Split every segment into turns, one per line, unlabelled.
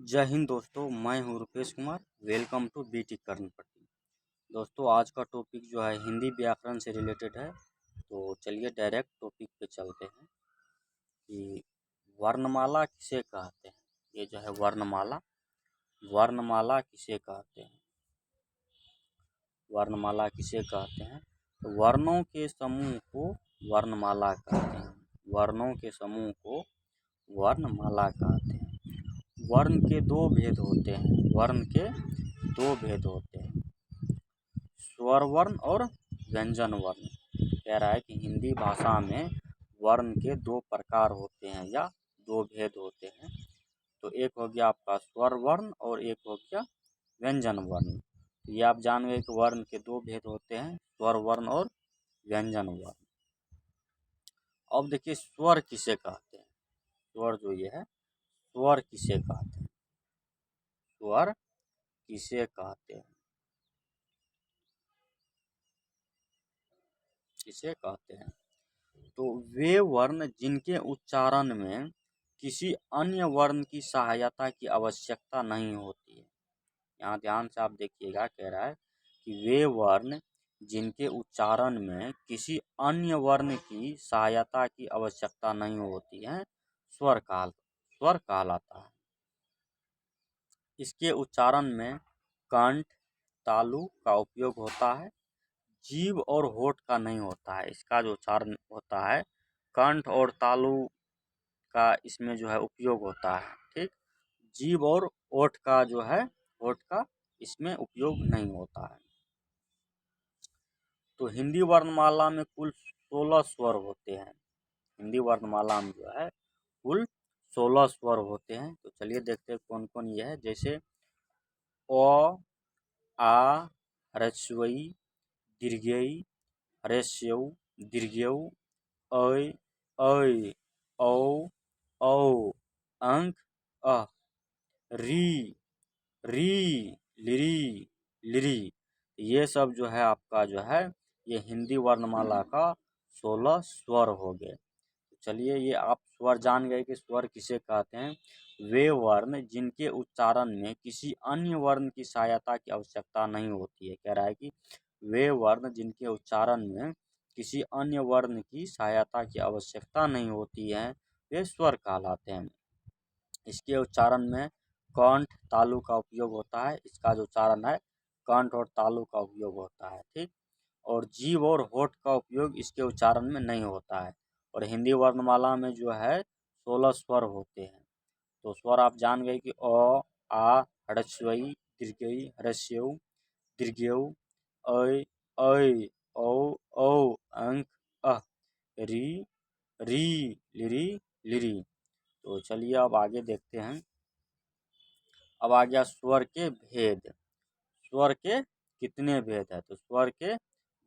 जय हिंद दोस्तों, मैं हूं Rupesh Kumar. Welcome to BT Karnapatti. दोस्तों, आज का टॉपिक जो है हिंदी व्याकरण से रिलेटेड है। तो चलिए डायरेक्ट टॉपिक पे चलते हैं कि वर्णमाला किसे कहते हैं। ये जो है वर्णमाला, वर्णमाला किसे कहते हैं, वर्णमाला किसे कहते हैं। तो वर्णों के समूह को वर्णमाला कहते हैं। वर्णों के समूह को वर्णमाला कहते हैं। वर्ण के दो भेद होते हैं। वर्ण के दो भेद होते हैं, स्वर वर्ण और व्यंजन वर्ण। कह रहा है कि हिंदी भाषा में वर्ण के दो प्रकार होते हैं या दो भेद होते हैं। तो एक हो गया आपका स्वर वर्ण और एक हो गया व्यंजन वर्ण। तो ये आप जान गए कि वर्ण के दो भेद होते हैं, स्वर वर्ण और व्यंजन वर्ण। अब देखिए स्वर किसे कहते हैं। स्वर जो ये है, स्वर किसे कहते हैं, स्वर किसे कहते हैं, किसे कहते हैं। तो वे वर्ण जिनके उच्चारण में किसी अन्य वर्ण की सहायता की आवश्यकता नहीं होती है। यहाँ ध्यान से आप देखिएगा, कह रहा है कि वे वर्ण जिनके उच्चारण में किसी अन्य वर्ण की सहायता की आवश्यकता नहीं होती है, स्वर कहलाता है। इसके उच्चारण में कंठ, तालु का उपयोग होता है, जीभ और होठ का नहीं होता है। इसका जो उच्चारण होता है, कंठ और तालु का इसमें जो है उपयोग होता है। ठीक, जीभ और ओठ का जो है, होठ का इसमें उपयोग नहीं होता है। तो हिंदी वर्णमाला में कुल 16 स्वर होते हैं। हिंदी वर्णमाला में जो है कुल 16 स्वर होते हैं। तो चलिए देखते हैं कौन कौन ये है। जैसे अ, आ, ह्रस्वई, दीर्घई, ह्रस्यऊ, दीर्घऊ, ऐ, ऐ, औ, औ, अंक, अ, री, री, लिरी, लिरी। ये सब जो है आपका जो है ये हिंदी वर्णमाला का 16 स्वर हो गए। चलिए ये आप स्वर जान गए कि स्वर किसे कहते हैं। वे वर्ण जिनके उच्चारण में किसी अन्य वर्ण की सहायता की आवश्यकता नहीं होती है। कह रहा है कि वे वर्ण जिनके उच्चारण में किसी अन्य वर्ण की सहायता की आवश्यकता नहीं होती है, वे स्वर कहलाते हैं। इसके उच्चारण में कंठ, तालु का उपयोग होता है। इसका जो उच्चारण है, कंठ और तालु का उपयोग होता है। ठीक, और जीभ और होठ का उपयोग इसके उच्चारण में नहीं होता है। और हिंदी वर्णमाला में जो है 16 स्वर होते हैं। तो स्वर आप जान गए कि अ, आ, ह्रस्वई, दीर्घई, ह्रस्यऊ, दीर्घऊ, ऐ, ऐ, औ, औ, अंक, अ, री, री, लिरी, लिरी। तो चलिए अब आगे देखते हैं। अब आ गया स्वर के भेद। स्वर के कितने भेद है। तो स्वर के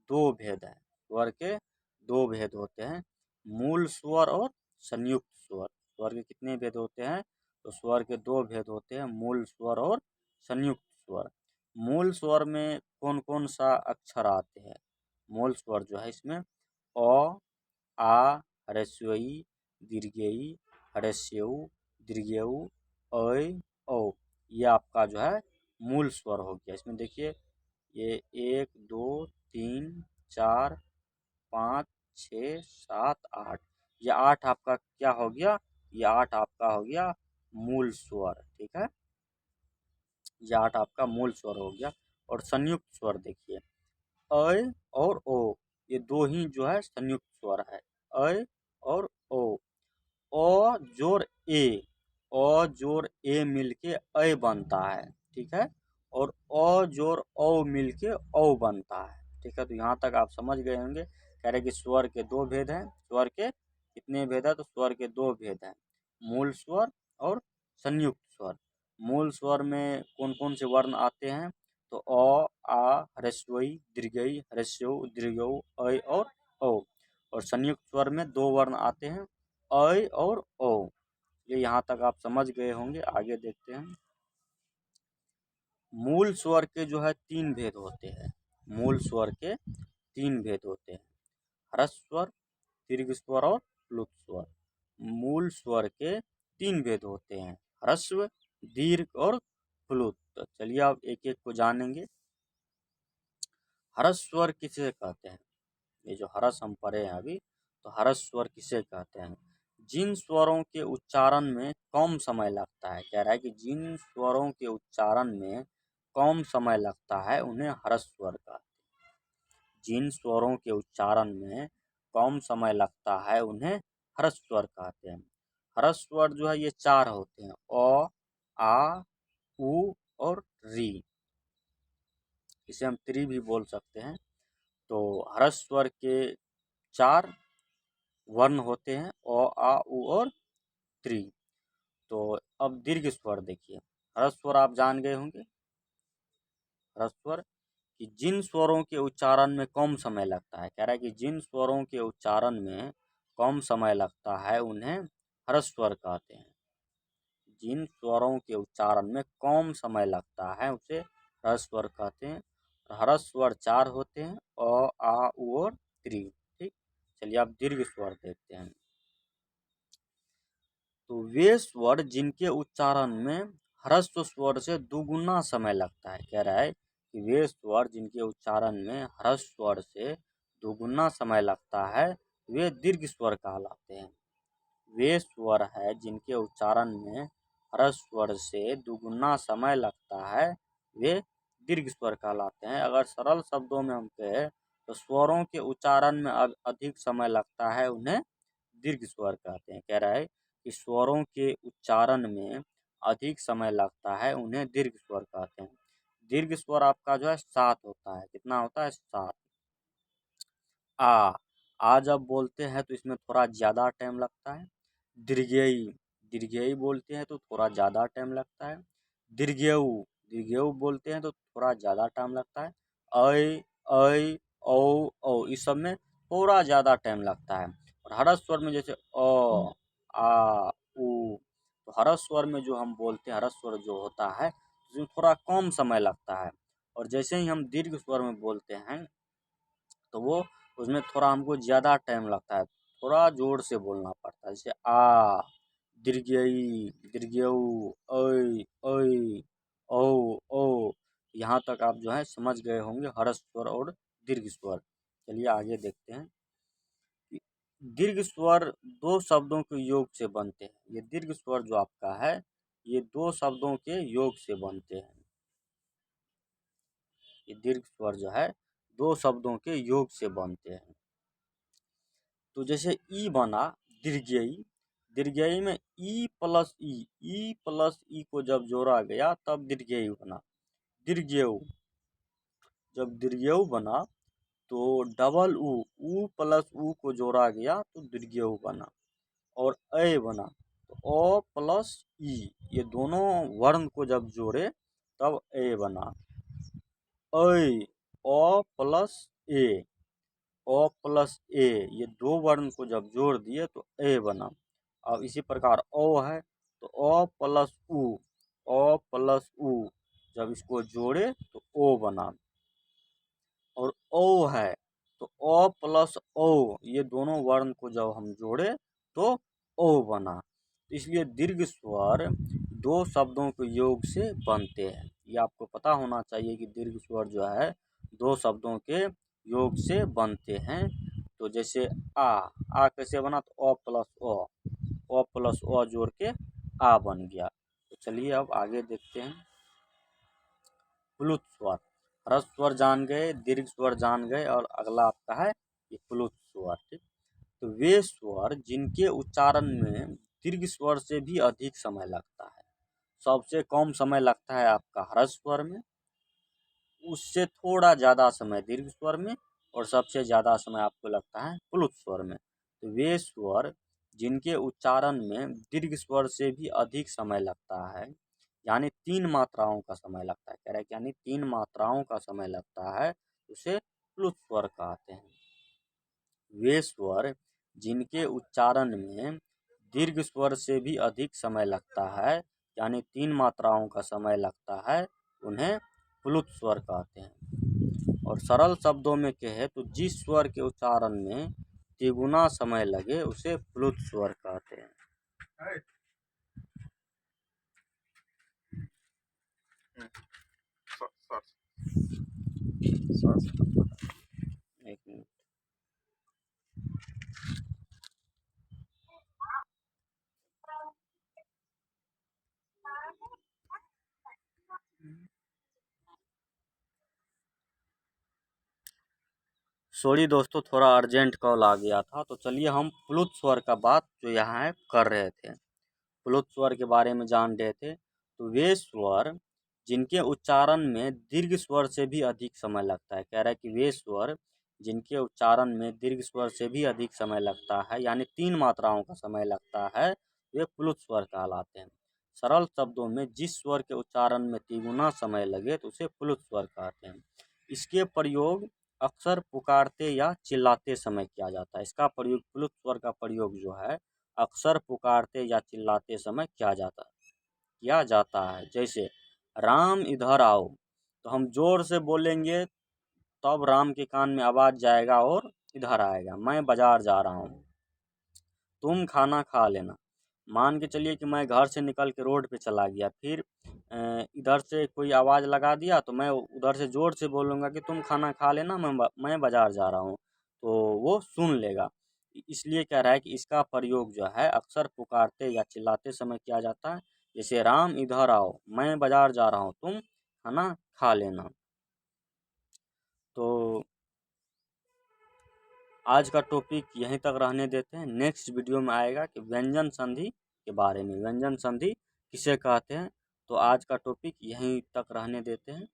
दो भेद है। स्वर के दो भेद होते हैं, मूल स्वर और संयुक्त स्वर। स्वर के कितने भेद होते हैं। तो स्वर के दो भेद होते हैं, मूल स्वर और संयुक्त स्वर। मूल स्वर में कौन कौन सा अक्षर आते हैं। मूल स्वर जो है इसमें अ, आ, ह्रस्वई, दीर्घई, ह्रस्यऊ, दीर्घऊ, ऐ, औ। ये आपका जो है मूल स्वर हो गया। इसमें देखिए ये 1, 2, 3, 4, 5, 6, 7, 8। ये 8 आपका क्या हो गया, ये 8 आपका हो गया मूल स्वर। ठीक है, ये 8 आपका मूल स्वर हो गया। और संयुक्त स्वर देखिए ऐ और ओ, ये दो ही जो है संयुक्त स्वर है, ऐ और ओ। अ जोड़ ए, अ जोड़ ए मिलके ऐ बनता है। ठीक है, और अ जोड़ औ मिलके औ बनता है। ठीक है, तो यहाँ तक आप समझ गए होंगे। कह रहे कि स्वर के दो भेद हैं। स्वर के कितने भेद है। तो स्वर के दो भेद हैं, मूल स्वर और संयुक्त स्वर। मूल स्वर में कौन कौन से वर्ण आते हैं। तो अ, आ, ह्रस्वई, दीर्घई, ह्रस्यऊ, दीर्घऊ, ऐ और औ। और संयुक्त स्वर में दो वर्ण आते हैं, ऐ और ओ। ये यहाँ तक आप समझ गए होंगे। आगे देखते हैं। मूल स्वर के जो है 3 भेद होते हैं। मूल स्वर के 3 भेद होते हैं, ह्रस्व स्वर, दीर्घ स्वर और प्लुत स्वर। मूल स्वर के 3 भेद होते हैं, ह्रस्व, दीर्घ और प्लुत। तो चलिए आप एक एक को जानेंगे। हर्ष स्वर किसे कहते हैं? ये जो हर्ष हम पढ़े हैं अभी, तो हर्ष स्वर किसे कहते हैं? जिन स्वरों के उच्चारण में कम समय लगता है, कह रहा है कि जिन स्वरों के उच्चारण में कम समय लगता है उन्हें हर्ष स्वर कहते हैं। जिन स्वरों के उच्चारण में कम समय लगता है उन्हें हर्ष स्वर कहते हैं। हर्ष स्वर जो है ये 4 होते हैं, अ, आ, उ और री। इसे हम त्रि भी बोल सकते हैं। तो हर्ष स्वर के 4 वर्ण होते हैं, अ, आ, उ और त्रि। तो अब दीर्घ स्वर देखिए। हर्ष स्वर आप जान गए होंगे। हर्ष स्वर कि जिन स्वरों के उच्चारण में कम समय लगता है, कह रहा है कि जिन स्वरों के उच्चारण में कम समय लगता है उन्हें हर्ष स्वर कहते हैं। जिन स्वरों के उच्चारण में कम समय लगता है उसे हर्ष स्वर कहते हैं। हर्ष स्वर 4 होते हैं, अ, आ, उ और त्रि। ठीक, चलिए अब दीर्घ स्वर देखते हैं। तो वे स्वर जिनके उच्चारण में ह्रस्व स्वर से दुगुना समय लगता है, कह रहा है कि वे स्वर जिनके उच्चारण में ह्रस्व स्वर से दुगुना समय लगता है वे दीर्घ स्वर कहलाते हैं। वे स्वर है जिनके उच्चारण में ह्रस्व स्वर से दुगुना समय लगता है वे दीर्घ स्वर कहलाते हैं। अगर सरल शब्दों में हम कहें तो स्वरों के उच्चारण में अधिक समय लगता है उन्हें दीर्घ स्वर कहते हैं। कह रहा है कि स्वरों के उच्चारण में अधिक समय लगता है उन्हें दीर्घ स्वर कहते हैं। दीर्घ स्वर आपका जो है 7 होता है। कितना होता है? 7। आ जब बोलते हैं तो इसमें थोड़ा ज़्यादा टाइम लगता है। दीर्घई, दीर्घई बोलते हैं तो थोड़ा ज़्यादा टाइम लगता है। दीर्घऊ, दीर्घऊ बोलते हैं तो थोड़ा ज़्यादा टाइम लगता है। ऐ, औ इस सब में थोड़ा ज़्यादा टाइम लगता है। और हर्ष स्वर में जैसे अ, आ, उ, तो हर्ष स्वर में जो हम बोलते हैं, हर्ष स्वर जो होता है उसमें थोड़ा कम समय लगता है। और जैसे ही हम दीर्घ स्वर में बोलते हैं तो वो उसमें थोड़ा हमको ज़्यादा टाइम लगता है, थोड़ा जोर से बोलना पड़ता है। जैसे आ, दीर्घई, दीर्घऊ, ऐ, औ। यहाँ तक आप जो है समझ गए होंगे हर्ष स्वर और दीर्घ स्वर। चलिए आगे देखते हैं। दीर्घ स्वर 2 शब्दों के योग से बनते हैं। ये दीर्घ स्वर जो आपका है ये 2 शब्दों के योग से बनते हैं। ये दीर्घ स्वर जो है 2 शब्दों के योग से बनते हैं। तो जैसे ई बना दीर्घई, दीर्घई में ई प्लस ई को जब जोड़ा गया तब दीर्घई बना। दीर्घऊ, जब दीर्घऊ बना तो डबल उ प्लस उ को जोड़ा गया तो दीर्घऊ बना। और ए बना तो ओ प्लस ई, ये दोनों वर्ण को जब जोड़े तब ए बना। ऐ, ओ प्लस ए, ओ प्लस ए, ये 2 वर्ण को जब जोड़ दिए तो ए बना। अब इसी प्रकार ओ है तो ओ प्लस उ, ओ प्लस उ जब इसको जोड़े तो ओ बना। और ओ है तो ओ प्लस ओ, ये दोनों वर्ण को जब हम जोड़े तो ओ बना। इसलिए दीर्घ स्वर 2 शब्दों के योग से बनते हैं। ये आपको पता होना चाहिए कि दीर्घ स्वर जो है 2 शब्दों के योग से बनते हैं। तो जैसे आ कैसे बना? तो ओ प्लस ओ जोड़ के आ बन गया। तो चलिए अब आगे देखते हैं। प्लुत स्वर, ह्रस्व स्वर जान गए, दीर्घ स्वर जान गए और अगला आपका है ये प्लुत स्वर। ठीक, तो वे स्वर जिनके उच्चारण में दीर्घ स्वर से भी अधिक समय लगता है। सबसे कम समय लगता है आपका ह्रस्व स्वर में, उससे थोड़ा ज़्यादा समय दीर्घ स्वर में, और सबसे ज़्यादा समय आपको लगता है प्लुत स्वर में। तो वे स्वर जिनके उच्चारण में दीर्घ स्वर से भी अधिक समय लगता है, यानी 3 मात्राओं का समय लगता है, कह रहे हैं यानी 3 मात्राओं का समय लगता है, उसे प्लुत स्वर कहते हैं। वे स्वर जिनके उच्चारण में दीर्घ स्वर से भी अधिक समय लगता है, यानी 3 मात्राओं का समय लगता है, उन्हें प्लुत स्वर कहते हैं। और सरल शब्दों में कहे तो जिस स्वर के उच्चारण में तिगुना समय लगे उसे प्लुत स्वर कहते हैं। सॉरी दोस्तों, थोड़ा अर्जेंट कॉल आ गया था। तो चलिए हम प्लुत स्वर का बात जो यहाँ है कर रहे थे, प्लुत स्वर के बारे में जान रहे थे। तो वे स्वर जिनके उच्चारण में दीर्घ स्वर से भी अधिक समय लगता है, कह रहा है कि वे स्वर जिनके उच्चारण में दीर्घ स्वर से भी अधिक समय लगता है, यानी 3 मात्राओं का समय लगता है, वे प्लुत स्वर कहलाते हैं। सरल शब्दों में जिस स्वर के उच्चारण में तिगुना समय लगे तो उसे प्लुत स्वर कहते हैं। इसके प्रयोग अक्सर पुकारते या चिल्लाते समय किया जाता है। इसका प्रयोग, प्लुत स्वर का प्रयोग जो है अक्सर पुकारते या चिल्लाते समय किया जाता है। जैसे राम इधर आओ, तो हम जोर से बोलेंगे तब राम के कान में आवाज जाएगा और इधर आएगा। मैं बाजार जा रहा हूँ, तुम खाना खा लेना। मान के चलिए कि मैं घर से निकल के रोड पे चला गया, फिर इधर से कोई आवाज़ लगा दिया तो मैं उधर से ज़ोर से बोलूँगा कि तुम खाना खा लेना, मैं बाज़ार जा रहा हूँ, तो वो सुन लेगा। इसलिए कह रहा है कि इसका प्रयोग जो है अक्सर पुकारते या चिल्लाते समय किया जाता है। जैसे राम इधर आओ, मैं बाज़ार जा रहा हूँ, तुम खाना खा लेना। तो आज का टॉपिक यहीं तक रहने देते हैं। नेक्स्ट वीडियो में आएगा कि व्यंजन संधि के बारे में, व्यंजन संधि किसे कहते हैं। तो आज का टॉपिक यहीं तक रहने देते हैं।